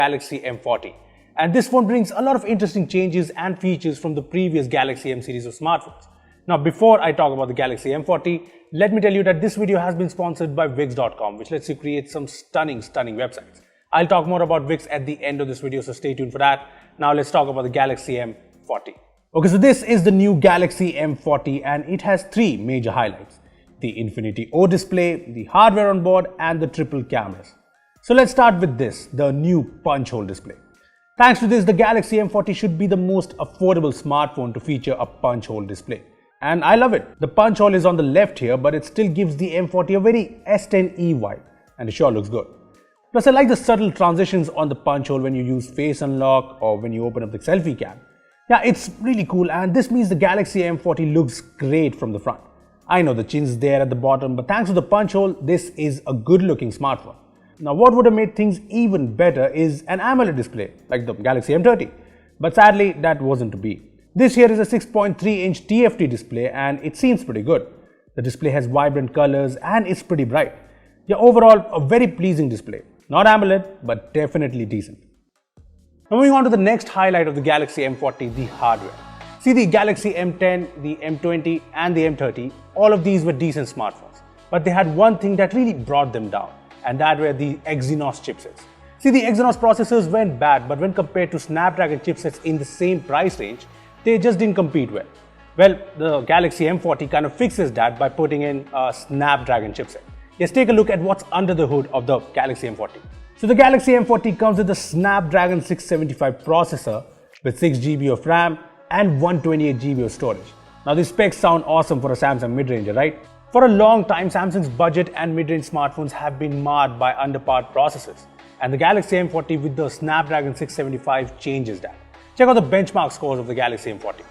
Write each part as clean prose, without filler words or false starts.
Galaxy M40. And this phone brings a lot of interesting changes and features from the previous Galaxy M series of smartphones. Now, before I talk about the Galaxy M40, let me tell you that this video has been sponsored by Wix.com, which lets you create some stunning websites. I'll talk more about Wix at the end of this video, so stay tuned for that. Now, let's talk about the Galaxy M40. Okay, so this is the new Galaxy M40 and it has three major highlights: the Infinity O display, the hardware on board, and the triple cameras. So let's start with this, the new punch hole display. Thanks to this, the Galaxy M40 should be the most affordable smartphone to feature a punch hole display. And I love it. The punch hole is on the left here, but it still gives the M40 a very S10e vibe, and it sure looks good. Plus, I like the subtle transitions on the punch hole when you use face unlock or when you open up the selfie cam. Yeah, it's really cool, and this means the Galaxy M40 looks great from the front. I know the chin's there at the bottom, but thanks to the punch hole, this is a good looking smartphone. Now, what would have made things even better is an AMOLED display like the Galaxy M30, but sadly that wasn't to be. This here is a 6.3-inch TFT display and it seems pretty good. The display has vibrant colors and it's pretty bright. Yeah, overall a very pleasing display. Not AMOLED, but definitely decent. Now, moving on to the next highlight of the Galaxy M40, the hardware. See, the Galaxy M10, the M20 and the M30, all of these were decent smartphones, but they had one thing that really brought them down, and that were the Exynos chipsets. See, the Exynos processors weren't bad, but when compared to Snapdragon chipsets in the same price range, they just didn't compete well. Well, the Galaxy M40 kind of fixes that by putting in a Snapdragon chipset. Let's take a look at what's under the hood of the Galaxy M40. So the Galaxy M40 comes with the Snapdragon 675 processor with 6 GB of RAM and 128 GB of storage. Now, these specs sound awesome for a Samsung mid-ranger, right? For a long time, Samsung's budget and mid-range smartphones have been marred by underpowered processors, and the Galaxy M40 with the Snapdragon 675 changes that. Check out the benchmark scores of the Galaxy M40.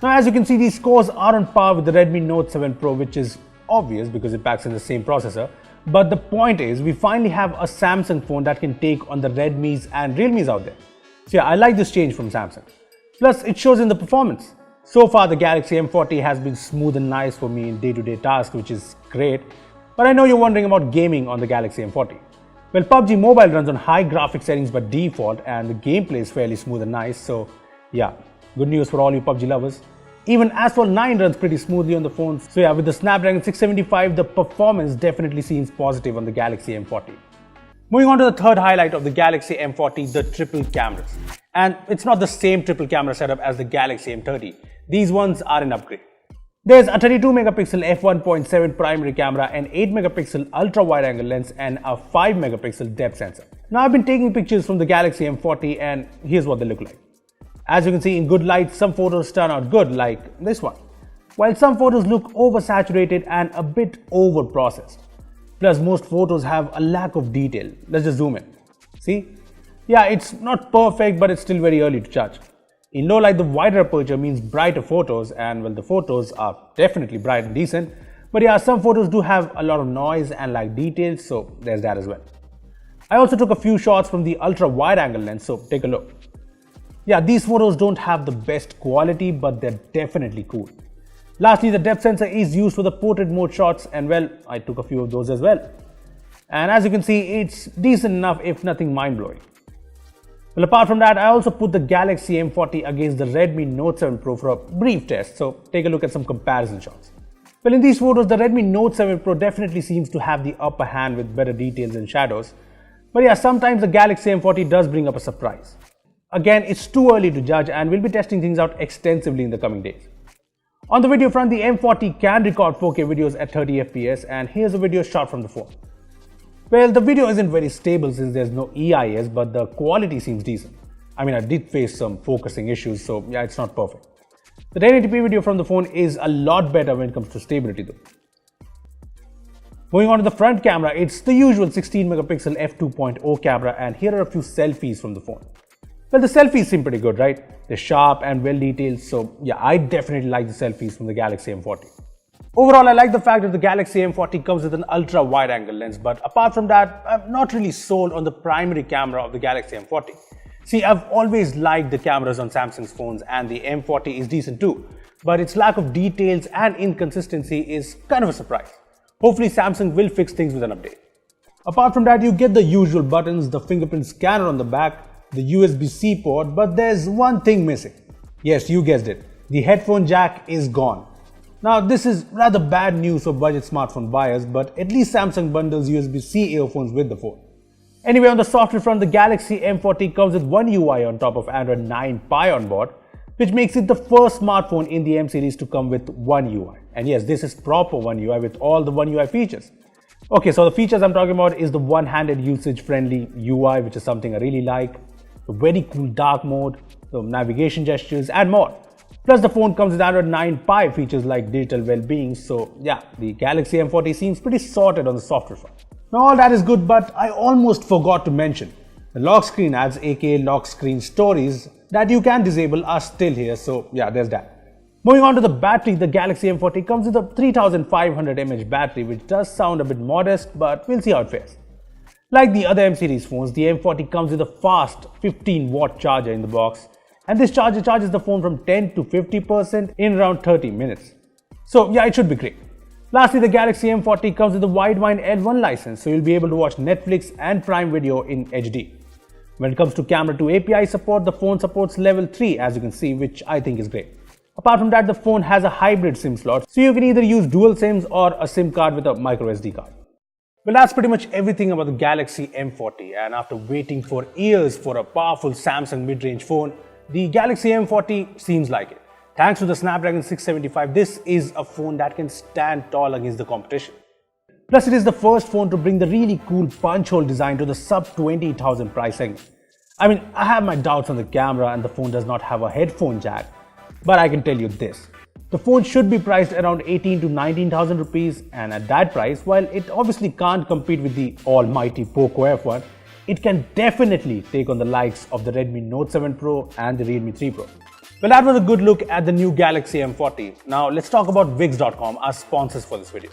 Now, as you can see, these scores are on par with the Redmi Note 7 Pro, which is obvious because it packs in the same processor. But the point is, we finally have a Samsung phone that can take on the Redmis and Realmes out there. So yeah, I like this change from Samsung. Plus, it shows in the performance. So far, the Galaxy M40 has been smooth and nice for me in day-to-day tasks, which is great. But I know you're wondering about gaming on the Galaxy M40. Well, PUBG Mobile runs on high graphic settings by default and the gameplay is fairly smooth and nice. So yeah, good news for all you PUBG lovers. Even Asphalt 9 runs pretty smoothly on the phone. So yeah, with the Snapdragon 675, the performance definitely seems positive on the Galaxy M40. Moving on to the third highlight of the Galaxy M40, the triple cameras. And it's not the same triple camera setup as the Galaxy M30. These ones are an upgrade. There's a 32 megapixel f1.7 primary camera, an 8 megapixel ultra wide angle lens and a 5 megapixel depth sensor. Now, I've been taking pictures from the Galaxy M40 and here's what they look like. As you can see, in good light, some photos turn out good, like this one, while some photos look oversaturated and a bit over processed. Plus, most photos have a lack of detail. Let's just zoom in. See? Yeah, it's not perfect, but it's still very early to judge. In low light, the wider aperture means brighter photos, and well, the photos are definitely bright and decent. But yeah, some photos do have a lot of noise and lack details, so there's that as well. I also took a few shots from the ultra wide angle lens, so take a look. Yeah, these photos don't have the best quality, but they're definitely cool. Lastly, the depth sensor is used for the portrait mode shots, and well, I took a few of those as well. And as you can see, it's decent enough, if nothing mind-blowing. Well, apart from that, I also put the Galaxy M40 against the Redmi Note 7 Pro for a brief test, so take a look at some comparison shots. Well, in these photos, the Redmi Note 7 Pro definitely seems to have the upper hand with better details and shadows. But yeah, sometimes the Galaxy M40 does bring up a surprise. Again, it's too early to judge and we'll be testing things out extensively in the coming days. On the video front, the M40 can record 4K videos at 30 FPS, and here's a video shot from the phone. Well, the video isn't very stable since there's no EIS, but the quality seems decent. I mean, I did face some focusing issues, so yeah, it's not perfect. The 1080p video from the phone is a lot better when it comes to stability though. Moving on to the front camera, it's the usual 16 megapixel f2.0 camera, and here are a few selfies from the phone. Well, the selfies seem pretty good, right? They're sharp and well detailed, so yeah, I definitely like the selfies from the Galaxy M40. Overall, I like the fact that the Galaxy M40 comes with an ultra wide angle lens, but apart from that, I'm not really sold on the primary camera of the Galaxy M40. See, I've always liked the cameras on Samsung's phones, and the M40 is decent too, but its lack of details and inconsistency is kind of a surprise. Hopefully Samsung will fix things with an update. Apart from that, you get the usual buttons, the fingerprint scanner on the back, the USB-C port, but there's one thing missing. Yes, you guessed it. The headphone jack is gone. Now, this is rather bad news for budget smartphone buyers, but at least Samsung bundles USB-C earphones with the phone. Anyway, on the software front, the Galaxy M40 comes with One UI on top of Android 9 Pie on board, which makes it the first smartphone in the M series to come with One UI. And yes, this is proper One UI with all the One UI features. Okay, so the features I'm talking about is the one-handed usage-friendly UI, which is something I really like, the very cool dark mode, the navigation gestures, and more. Plus, the phone comes with Android 9 Pie features like digital well-being, so yeah, the Galaxy M40 seems pretty sorted on the software front. Now, all that is good, but I almost forgot to mention the lock screen ads, aka lock screen stories, that you can disable are still here, so yeah, there's that. Moving on to the battery, the Galaxy M40 comes with a 3500 mAh battery, which does sound a bit modest, but we'll see how it fares. Like the other M series phones, the M40 comes with a fast 15-watt charger in the box, and this charger charges the phone from 10 to 50% in around 30 minutes. So yeah, it should be great. Lastly, the Galaxy M40 comes with a Widevine L1 license, so you'll be able to watch Netflix and Prime Video in HD. When it comes to camera to API support, the phone supports level 3, as you can see, which I think is great. Apart from that, the phone has a hybrid SIM slot, so you can either use dual SIMs or a SIM card with a micro SD card. Well, that's pretty much everything about the Galaxy M40, and after waiting for years for a powerful Samsung mid-range phone, the Galaxy M40 seems like it. Thanks to the Snapdragon 675, this is a phone that can stand tall against the competition. Plus, it is the first phone to bring the really cool punch hole design to the sub 20,000 price segment. I mean, I have my doubts on the camera and the phone does not have a headphone jack, but I can tell you this. The phone should be priced around 18 to 19,000 rupees, and at that price, while it obviously can't compete with the almighty Poco F1, it can definitely take on the likes of the Redmi Note 7 Pro and the Realme 3 Pro. Well, that was a good look at the new Galaxy M40. Now let's talk about Wix.com, our sponsors for this video.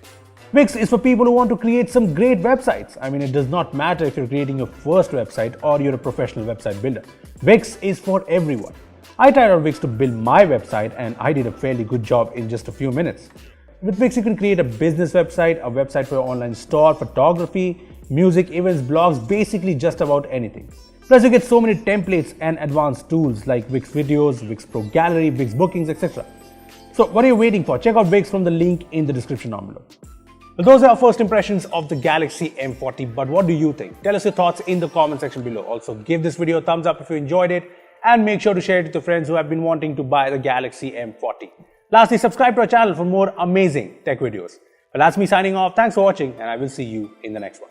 Wix is for people who want to create some great websites. I mean, it does not matter if you're creating your first website or you're a professional website builder. Wix is for everyone. I tried out Wix to build my website and I did a fairly good job in just a few minutes. With Wix, you can create a business website, a website for your online store, photography, music, events, blogs, basically just about anything. Plus, you get so many templates and advanced tools like Wix Videos, Wix Pro Gallery, Wix Bookings, etc. So what are you waiting for? Check out Wix from the link in the description down below. Well, those are our first impressions of the Galaxy M40, but what do you think? Tell us your thoughts in the comment section below. Also, give this video a thumbs up if you enjoyed it, and make sure to share it with your friends who have been wanting to buy the Galaxy M40. Lastly, subscribe to our channel for more amazing tech videos. Well, that's me signing off. Thanks for watching, and I will see you in the next one.